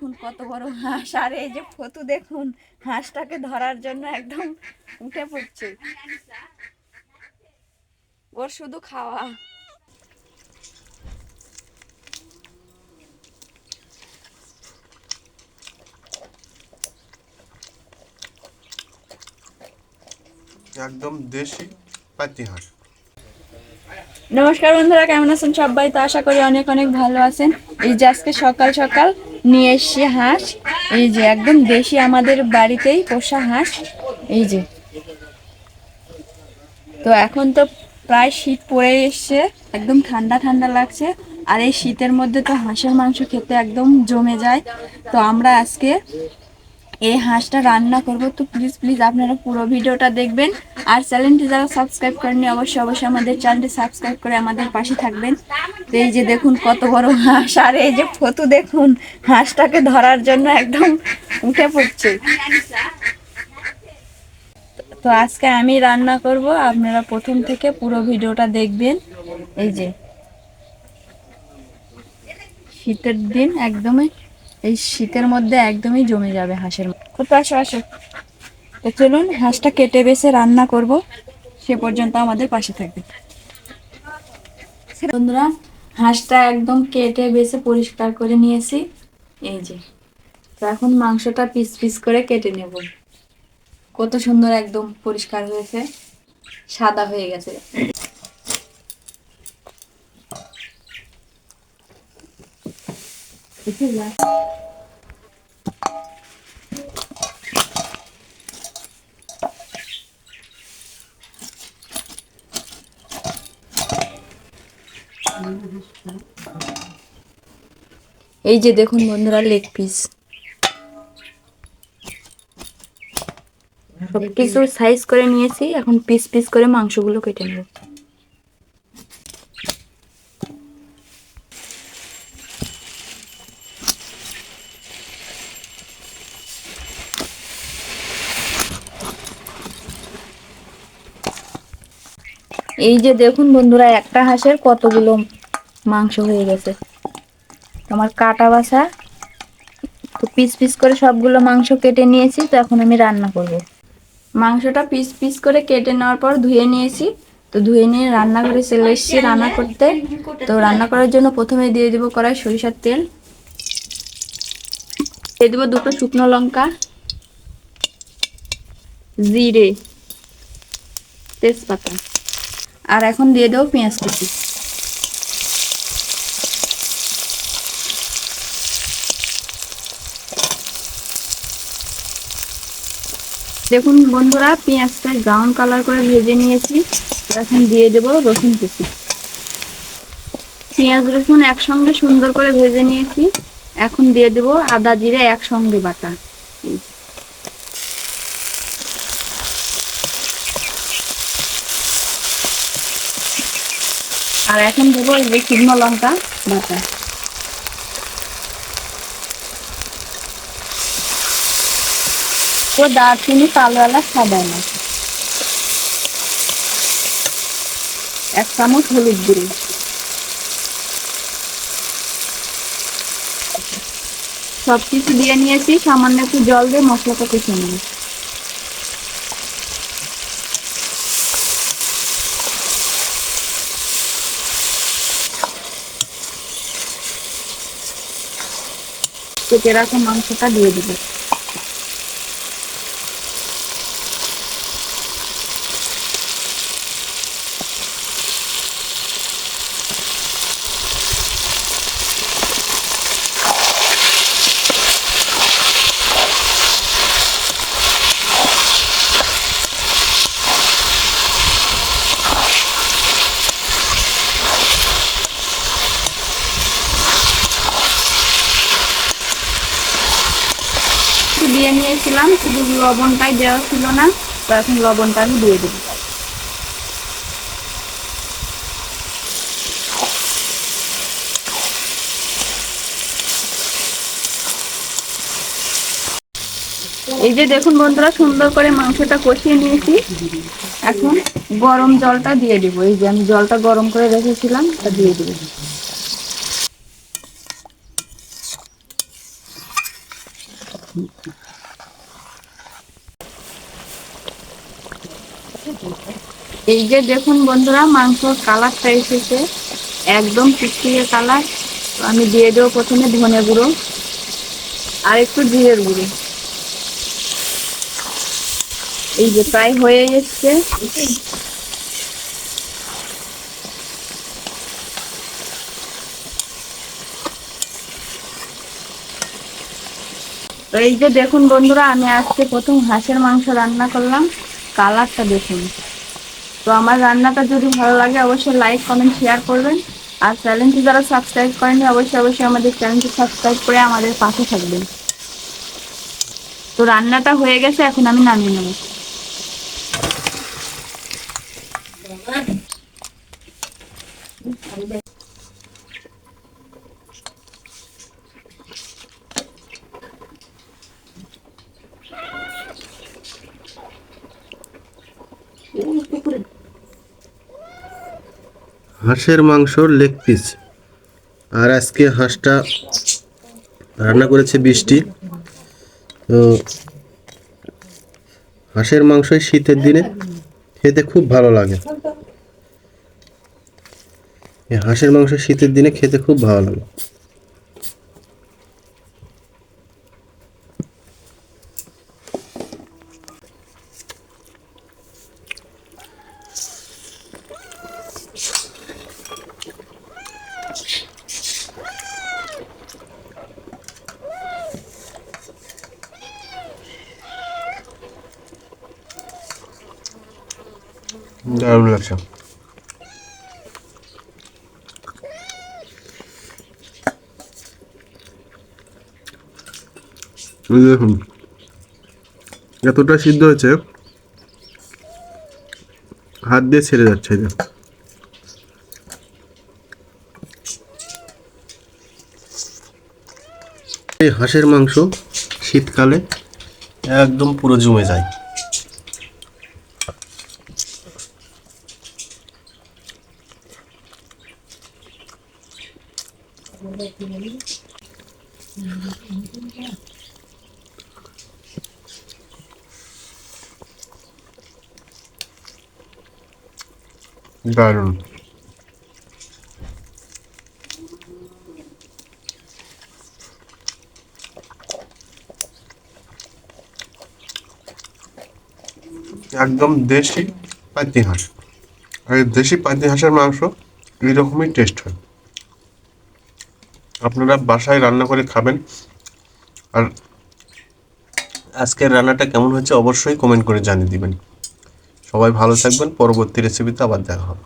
দেখুন কত বড় হাঁস, আর এই যে ফতু দেখুন হাঁসটাকে ধরার জন্য একদম উঠে পড়ছে। ওর শুধু খাওয়া। একদম দেশি পাতি হাঁস। নমস্কার বন্ধুরা, কেমন আছেন সবাই? তো আশা করি অনেক অনেক ভালো আছেন। এই যে আজকে সকাল সকাল নিয়ে এসছি হাঁস। এই যে একদম দেশি আমাদের বাড়িতেই পোষা হাঁস। এই যে তো এখন তো প্রায় শীত পড়ে এসছে, একদম ঠান্ডা ঠান্ডা লাগছে। আর এই শীতের মধ্যে তো হাঁসের মাংস খেতে একদম জমে যায়। তো আমরা আজকে এই হাঁসটা রান্না করব। তো প্লিজ প্লিজ আপনারা পুরো ভিডিওটা দেখবেন। আর চ্যানেলটি যারা সাবস্ক্রাইব করেননি অবশ্যই অবশ্যই আমাদের চ্যানেলটি সাবস্ক্রাইব করে আমাদের পাশে থাকবেন। তো এই যে দেখুন কত বড় হাঁস, আর এই যে ফতু দেখুন হাঁসটাকে ধরার জন্য একদম উঠে পড়ছে। তো আজকে আমি রান্না করব, আপনারা প্রথম থেকে পুরো ভিডিওটা দেখবেন। এই যে শীতের দিন একদমই, এই শীতের মধ্যে একদমই জমে যাবে হাঁসের মাংস। তো আসো আসো, তো চলুন হাঁসটা কেটে বেছে রান্না করব, সে পর্যন্ত আমাদের পাশে থাকবে। বন্ধুরা, হাঁসটা একদম কেটে বেছে পরিষ্কার করে নিয়েছি। এই যে তো এখন মাংসটা পিস পিস করে কেটে নেব। কত সুন্দর একদম পরিষ্কার হয়েছে, সাদা হয়ে গেছে। এই যে দেখুন বন্ধুরা, লেগ পিস সবকিছু সাইজ করে নিয়েছি। এখন পিস পিস করে মাংসগুলো কেটে নেব। এই যে দেখুন বন্ধুরা, একটা হাঁসের কতগুলো মাংস হয়ে গেছে। আমার কাটা বাছা, তো পিস পিস করে সবগুলো মাংস কেটে নিয়েছি। তো এখন আমি রান্না করব। মাংসটা পিস পিস করে কেটে নেওয়ার পর ধুয়ে নিয়েছি। তো ধুয়ে নিয়ে রান্নাঘরে চলে এসেছি রান্না করতে। তো রান্না করার জন্য প্রথমে দিয়ে দেবো কড়াই সরিষার তেল, দিয়ে দেবো দুটো শুকনো লঙ্কা, জিরে, তেজপাতা, আর এখন দিয়ে দেবো পেঁয়াজ কুচি। দেখুন বন্ধুরা, পেঁয়াজটা ব্রাউন কালার করে ভেজে নিয়েছি। এখন দিয়ে দেবো রসুন কুচি। পেঁয়াজ রসুন একসঙ্গে সুন্দর করে ভেজে নিয়েছি। এখন দিয়ে দেবো আদা জিরে একসঙ্গে বাটা। আর এখন দেবো এই যে শুকনো লঙ্কা বাটা। তো দারচিনি, কালো এলাচ, সাদা এলাচ, 1 চামচ হলুদ গুঁড়ো। সবকিছু দিয়ে নিয়েছি, সামান্য একটু জল দিয়ে মশলাটা কষে নেব। কেটে রাখা মাংসটা দিয়ে দেবো। দিয়ে নিয়েছিলাম, শুধু লবণটাই দেওয়া ছিল না। তো এখন লবণটা আমি দিয়ে দেবো। এই যে দেখুন বন্ধুরা, সুন্দর করে মাংসটা কষিয়ে নিয়েছি। এখন গরম জলটা দিয়ে দিব। এই যে আমি জলটা গরম করে রেখেছিলাম, তা দিয়ে দিব। এই যে দেখুন বন্ধুরা, মাংসর কালারটা এসেছে একদম টুকটুকে কালার। আমি দিয়ে দেবো প্রথমে ধনে গুঁড়ো আর একটু জিরের গুঁড়ো। এই যে প্রায় হয়ে এসছে। তো এই যে দেখুন বন্ধুরা, আমি আজকে প্রথম হাঁসের মাংস রান্না করলাম। কালারটা দেখুন। তো আমার রান্নাটা যদি ভালো লাগে অবশ্যই লাইক কমেন্ট শেয়ার করবেন। আর চ্যানেলটি যারা সাবস্ক্রাইব করেনি অবশ্যই আমাদের চ্যানেলটি সাবস্ক্রাইব করে আমাদের পাশে থাকবেন। তো রান্নাটা হয়ে গেছে, এখন আমি নামিয়ে নেব। হাঁসের মাংসর লেগ পিস। আর আজকে হাঁসটা রান্না করেছে বৃষ্টি। তো হাঁসের মাংস শীতের দিনে খেতে খুব ভালো লাগে। এই হাঁসের মাংস শীতের দিনে খেতে খুব ভালো লাগে। দারুণ লাগছে। দেখুন এতটা সিদ্ধ হয়েছে, হাত দিয়ে ছেড়ে যাচ্ছে। এই হাঁসের মাংস শীতকালে একদম পুরো জমে যায়। দারুণ। একদম দেশি পাতি হাঁস। আর এই দেশি পাতি হাঁসের মাংস এইরকমই টেস্ট হয়। আপনারা বাসায় রান্না করে খাবেন। আর আজকের রান্নাটা কেমন হয়েছে অবশ্যই কমেন্ট করে জানিয়ে দিবেন। সবাই ভালো থাকবেন। পরবর্তী রেসিপিতে আবার দেখা হবে।